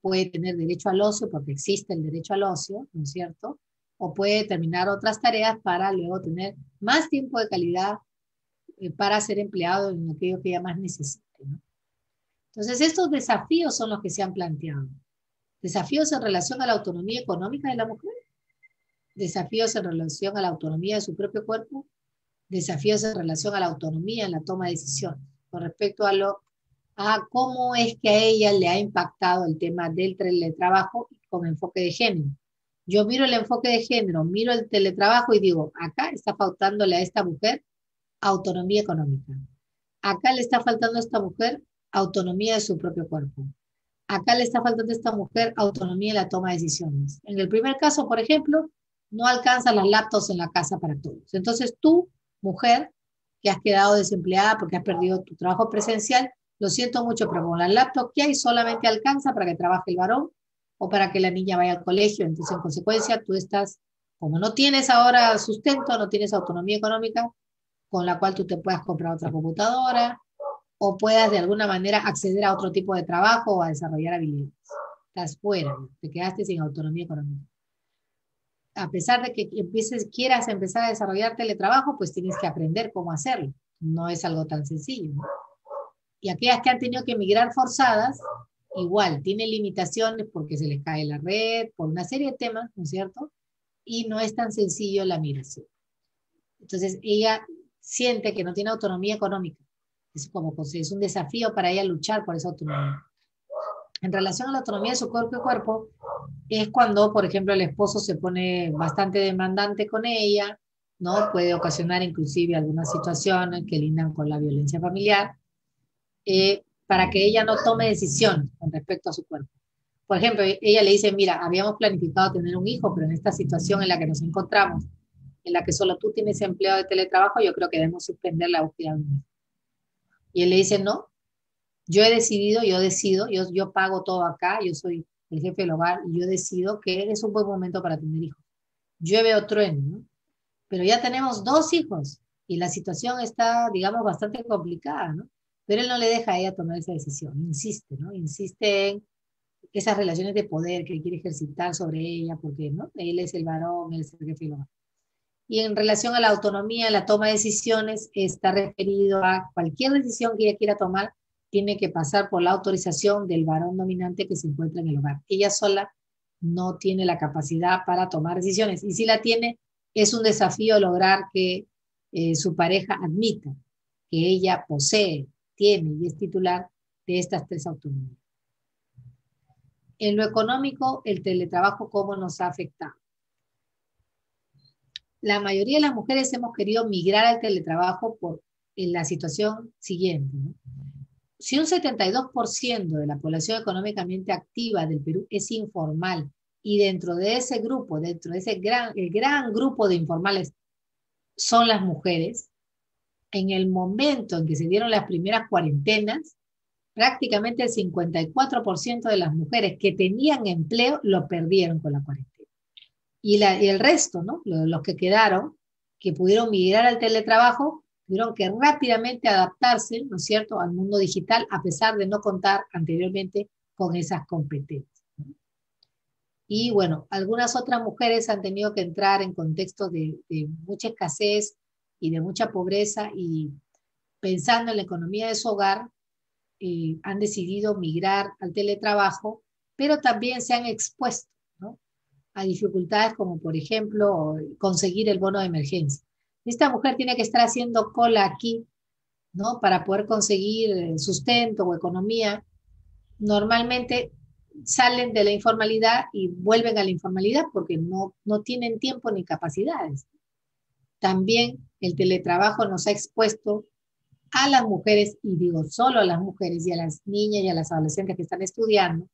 puede tener derecho al ocio, porque existe el derecho al ocio, ¿no es cierto? O puede terminar otras tareas para luego tener más tiempo de calidad para ser empleado en aquello que ella más necesite, ¿no? Entonces, estos desafíos son los que se han planteado. Desafíos en relación a la autonomía económica de la mujer, desafíos en relación a la autonomía de su propio cuerpo, desafíos en relación a la autonomía en la toma de decisiones, con respecto a cómo es que a ella le ha impactado el tema del teletrabajo con enfoque de género. Yo miro el enfoque de género, miro el teletrabajo y digo, acá está faltándole a esta mujer autonomía económica. Acá le está faltando a esta mujer autonomía de su propio cuerpo. Acá le está faltando a esta mujer autonomía en la toma de decisiones. En el primer caso, por ejemplo, no alcanzan las laptops en la casa para todos. Entonces tú, mujer, que has quedado desempleada porque has perdido tu trabajo presencial, lo siento mucho, pero con las laptops que hay solamente alcanza para que trabaje el varón o para que la niña vaya al colegio. Entonces, en consecuencia, tú estás, como no tienes ahora sustento, no tienes autonomía económica con la cual tú te puedas comprar otra computadora o puedas de alguna manera acceder a otro tipo de trabajo o a desarrollar habilidades. Estás fuera, te quedaste sin autonomía económica. A pesar de que quieras empezar a desarrollar teletrabajo, pues tienes que aprender cómo hacerlo. No es algo tan sencillo, ¿no? Y aquellas que han tenido que emigrar forzadas, igual, tienen limitaciones porque se les cae la red, por una serie de temas, ¿no es cierto? Y no es tan sencillo la migración. Entonces, ella siente que no tiene autonomía económica. Es un desafío para ella luchar por esa autonomía. En relación a la autonomía de su cuerpo, es cuando, por ejemplo, el esposo se pone bastante demandante con ella, ¿no? Puede ocasionar inclusive algunas situaciones que lindan con la violencia familiar, para que ella no tome decisiones con respecto a su cuerpo. Por ejemplo, ella le dice, mira, habíamos planificado tener un hijo, pero en esta situación en la que nos encontramos, en la que solo tú tienes empleo de teletrabajo, yo creo que debemos suspender la búsqueda de un hijo. Y él le dice, no, yo he decidido, yo pago todo acá, yo soy el jefe del hogar y yo decido que es un buen momento para tener hijos. Llueve o truene, ¿no? Pero ya tenemos 2 hijos y la situación está, digamos, bastante complicada, ¿no? Pero él no le deja a ella tomar esa decisión, insiste, ¿no? Insiste en esas relaciones de poder que él quiere ejercitar sobre ella, porque, ¿no?, él es el varón, él es el jefe del hogar. Y en relación a la autonomía, la toma de decisiones está referido a cualquier decisión que ella quiera tomar, tiene que pasar por la autorización del varón dominante que se encuentra en el hogar. Ella sola no tiene la capacidad para tomar decisiones. Y si la tiene, es un desafío lograr que su pareja admita que ella posee, tiene y es titular de estas 3 autonomías. En lo económico, el teletrabajo, ¿cómo nos ha afectado? La mayoría de las mujeres hemos querido migrar al teletrabajo en la situación siguiente, ¿no? Si un 72% de la población económicamente activa del Perú es informal y dentro de ese grupo, dentro de el gran grupo de informales son las mujeres, en el momento en que se dieron las primeras cuarentenas, prácticamente el 54% de las mujeres que tenían empleo lo perdieron con la cuarentena. Y el resto, ¿no?, los que quedaron, que pudieron migrar al teletrabajo, tuvieron que rápidamente adaptarse, ¿no es cierto?, al mundo digital, a pesar de no contar anteriormente con esas competencias, ¿no? Y bueno, algunas otras mujeres han tenido que entrar en contextos de mucha escasez y de mucha pobreza y pensando en la economía de su hogar, han decidido migrar al teletrabajo, pero también se han expuesto, ¿no?, a dificultades como, por ejemplo, conseguir el bono de emergencia. Esta mujer tiene que estar haciendo cola aquí, ¿no? Para poder conseguir sustento o economía. Normalmente salen de la informalidad y vuelven a la informalidad porque no tienen tiempo ni capacidades. También el teletrabajo nos ha expuesto a las mujeres, y digo solo a las mujeres y a las niñas y a las adolescentes que están estudiando,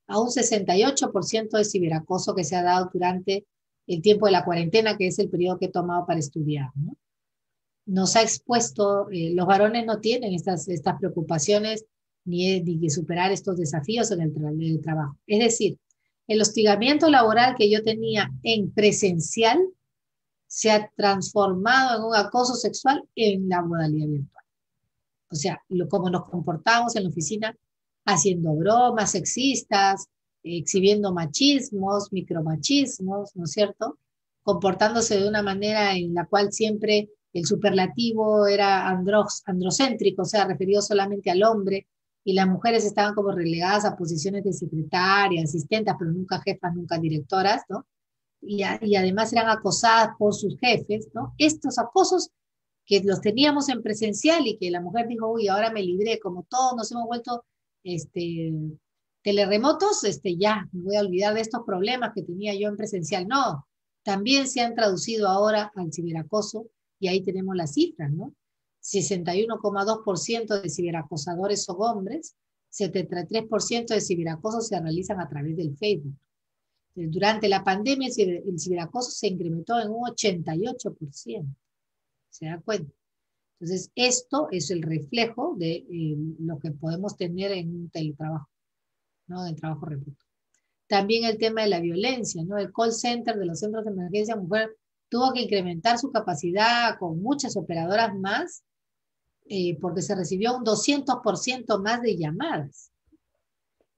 a un 68% de ciberacoso que se ha dado durante el tiempo de la cuarentena, que es el periodo que he tomado para estudiar, ¿no? Nos ha expuesto, los varones no tienen estas preocupaciones ni que superar estos desafíos en el trabajo. Es decir, el hostigamiento laboral que yo tenía en presencial se ha transformado en un acoso sexual en la modalidad virtual. O sea, como nos comportamos en la oficina, haciendo bromas sexistas, exhibiendo machismos, micromachismos, ¿no es cierto? Comportándose de una manera en la cual siempre el superlativo era androcéntrico, o sea, referido solamente al hombre, y las mujeres estaban como relegadas a posiciones de secretaria, asistentas, pero nunca jefas, nunca directoras, ¿no? Y además eran acosadas por sus jefes, ¿no? Estos acosos que los teníamos en presencial y que la mujer dijo, uy, ahora me libré, como todos nos hemos vuelto teleremotos, ya me voy a olvidar de estos problemas que tenía yo en presencial. No, también se han traducido ahora al ciberacoso y ahí tenemos las cifras, ¿no? 61,2% de ciberacosadores son hombres, 73% de ciberacosos se realizan a través del Facebook. Durante la pandemia el ciberacoso se incrementó en un 88%. ¿Se da cuenta? Entonces, esto es el reflejo de lo que podemos tener en un teletrabajo, ¿no? En trabajo remoto. También el tema de la violencia, ¿no? El call center de los centros de emergencia mujer tuvo que incrementar su capacidad con muchas operadoras más, porque se recibió un 200% más de llamadas.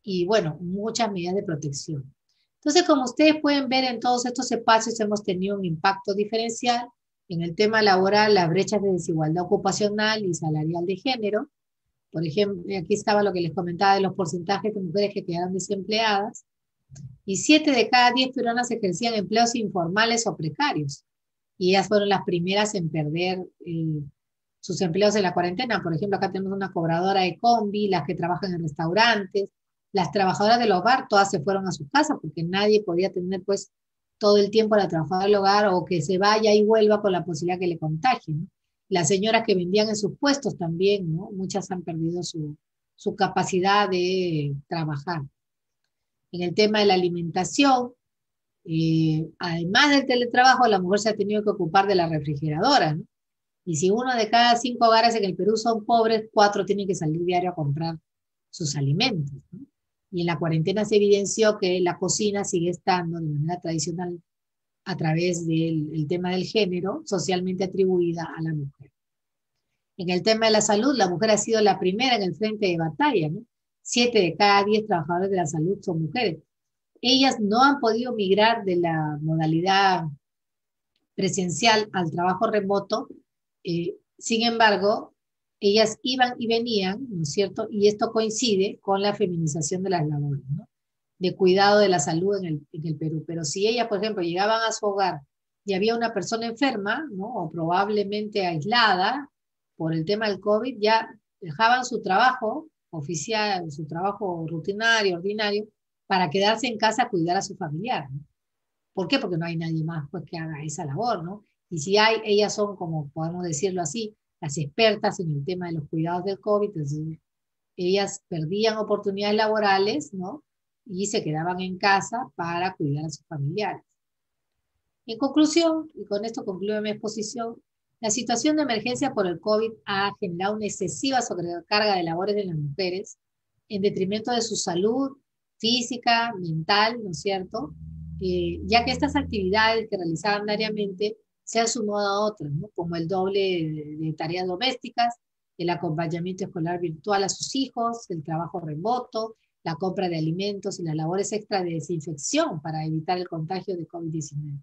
Y bueno, muchas medidas de protección. Entonces, como ustedes pueden ver, en todos estos espacios hemos tenido un impacto diferencial. En el tema laboral, las brechas de desigualdad ocupacional y salarial de género. Por ejemplo, aquí estaba lo que les comentaba de los porcentajes de mujeres que quedaron desempleadas. Y 7 de cada 10 peruanas ejercían empleos informales o precarios. Y ellas fueron las primeras en perder sus empleos en la cuarentena. Por ejemplo, acá tenemos una cobradora de combi, las que trabajan en restaurantes, las trabajadoras del hogar, todas se fueron a su casa porque nadie podía tener pues todo el tiempo a la trabajadora del hogar o que se vaya y vuelva con la posibilidad que le contagien, ¿no? Las señoras que vendían en sus puestos también, ¿no? Muchas han perdido su capacidad de trabajar. En el tema de la alimentación, además del teletrabajo, la mujer se ha tenido que ocupar de la refrigeradora, ¿no? Y si uno de cada 5 hogares en el Perú son pobres, 4 tienen que salir diario a comprar sus alimentos, ¿no? Y en la cuarentena se evidenció que la cocina sigue estando de manera tradicional a través del tema del género, socialmente atribuida a la mujer. En el tema de la salud, la mujer ha sido la primera en el frente de batalla, ¿no? 7 de cada 10 trabajadores de la salud son mujeres. Ellas no han podido migrar de la modalidad presencial al trabajo remoto, sin embargo, ellas iban y venían, ¿no es cierto? Y esto coincide con la feminización de las labores, ¿no? De cuidado de la salud en el Perú. Pero si ellas, por ejemplo, llegaban a su hogar y había una persona enferma, ¿no? O probablemente aislada por el tema del COVID, ya dejaban su trabajo oficial, su trabajo rutinario, ordinario, para quedarse en casa a cuidar a su familiar, ¿no? ¿Por qué? Porque no hay nadie más pues, que haga esa labor, ¿no? Y si hay, ellas son, como podemos decirlo así, las expertas en el tema de los cuidados del COVID, entonces ellas perdían oportunidades laborales, ¿no? Y se quedaban en casa para cuidar a sus familiares. En conclusión, y con esto concluyo mi exposición, la situación de emergencia por el COVID ha generado una excesiva sobrecarga de labores de las mujeres en detrimento de su salud física, mental, ¿no es cierto? Ya que estas actividades que realizaban diariamente se han sumado a otras, ¿no? Como el doble de tareas domésticas, el acompañamiento escolar virtual a sus hijos, el trabajo remoto, la compra de alimentos y las labores extra de desinfección para evitar el contagio de COVID-19.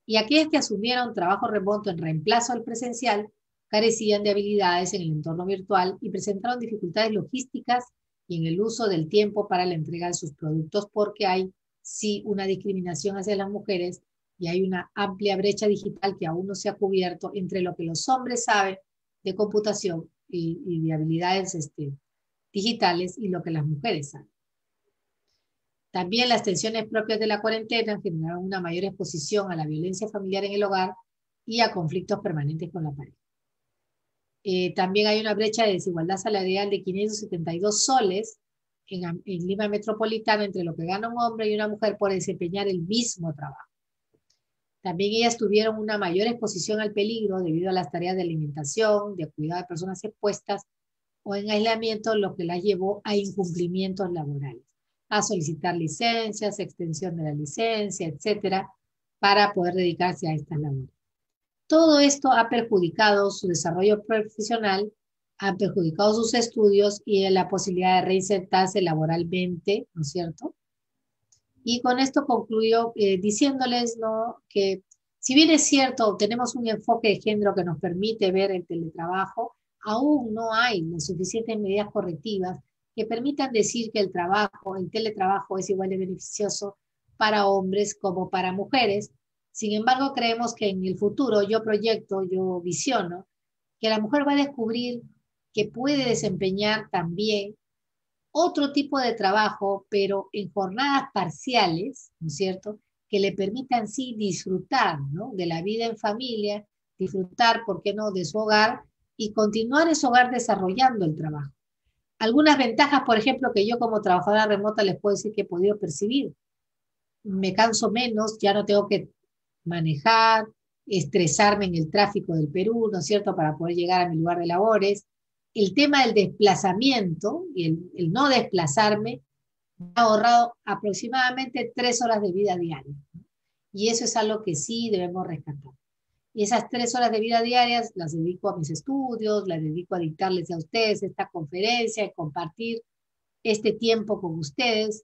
Y aquellas que asumieron trabajo remoto en reemplazo al presencial carecían de habilidades en el entorno virtual y presentaron dificultades logísticas y en el uso del tiempo para la entrega de sus productos porque hay sí una discriminación hacia las mujeres y hay una amplia brecha digital que aún no se ha cubierto entre lo que los hombres saben de computación y de habilidades digitales y lo que las mujeres saben. También las tensiones propias de la cuarentena generaron una mayor exposición a la violencia familiar en el hogar y a conflictos permanentes con la pareja. También hay una brecha de desigualdad salarial de 572 soles en Lima Metropolitana entre lo que gana un hombre y una mujer por desempeñar el mismo trabajo. También ellas tuvieron una mayor exposición al peligro debido a las tareas de alimentación, de cuidado de personas expuestas o en aislamiento, lo que las llevó a incumplimientos laborales, a solicitar licencias, extensión de la licencia, etcétera, para poder dedicarse a estas labores. Todo esto ha perjudicado su desarrollo profesional, ha perjudicado sus estudios y la posibilidad de reinsertarse laboralmente, ¿no es cierto? Y con esto concluyo diciéndoles, ¿no?, que si bien es cierto, tenemos un enfoque de género que nos permite ver el teletrabajo, aún no hay las suficientes medidas correctivas que permitan decir que el teletrabajo es igual de beneficioso para hombres como para mujeres. Sin embargo, creemos que en el futuro yo visiono que la mujer va a descubrir que puede desempeñar también otro tipo de trabajo, pero en jornadas parciales, ¿no es cierto?, que le permitan sí disfrutar, ¿no?, de la vida en familia, disfrutar, ¿por qué no?, de su hogar y continuar en su hogar desarrollando el trabajo. Algunas ventajas, por ejemplo, que yo como trabajadora remota les puedo decir que he podido percibir. Me canso menos, ya no tengo que manejar, estresarme en el tráfico del Perú, ¿no es cierto?, para poder llegar a mi lugar de labores. El tema del desplazamiento y el no desplazarme me ha ahorrado aproximadamente 3 horas de vida diaria. Y eso es algo que sí debemos rescatar. Y esas 3 horas de vida diarias las dedico a mis estudios, las dedico a dictarles a ustedes esta conferencia y compartir este tiempo con ustedes,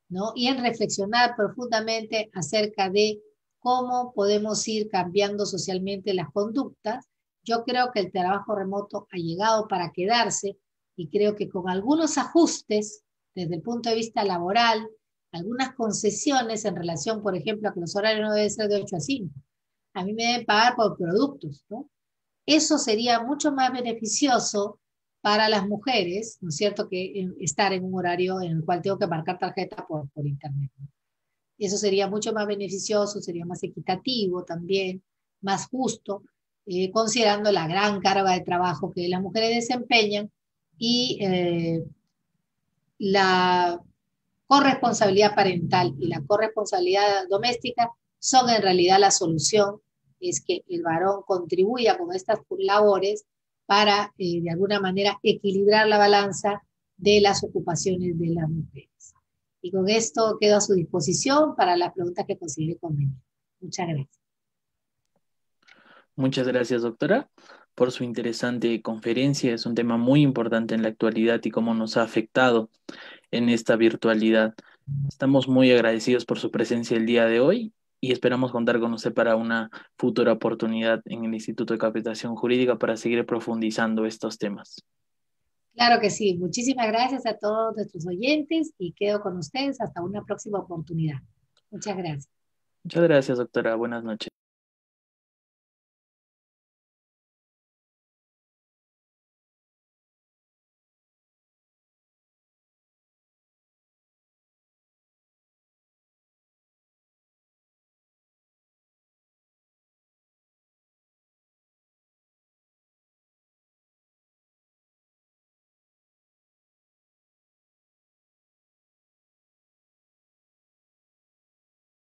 ¿no? Y en reflexionar profundamente acerca de cómo podemos ir cambiando socialmente las conductas. Yo creo que el trabajo remoto ha llegado para quedarse y creo que con algunos ajustes desde el punto de vista laboral, algunas concesiones en relación, por ejemplo, a que los horarios no deben ser de 8 a 5. A mí me deben pagar por productos, ¿no? Eso sería mucho más beneficioso para las mujeres, ¿no es cierto?, que estar en un horario en el cual tengo que marcar tarjeta por internet, ¿no? Y eso sería mucho más beneficioso, sería más equitativo también, más justo, considerando la gran carga de trabajo que las mujeres desempeñan y la corresponsabilidad parental y la corresponsabilidad doméstica son en realidad la solución, es que el varón contribuya con estas labores para, de alguna manera, equilibrar la balanza de las ocupaciones de las mujeres. Y con esto quedo a su disposición para las preguntas que considere convenientes. Muchas gracias. Muchas gracias, doctora, por su interesante conferencia. Es un tema muy importante en la actualidad y cómo nos ha afectado en esta virtualidad. Estamos muy agradecidos por su presencia el día de hoy y esperamos contar con usted para una futura oportunidad en el Instituto de Capacitación Jurídica para seguir profundizando estos temas. Claro que sí. Muchísimas gracias a todos nuestros oyentes y quedo con ustedes hasta una próxima oportunidad. Muchas gracias. Muchas gracias, doctora. Buenas noches.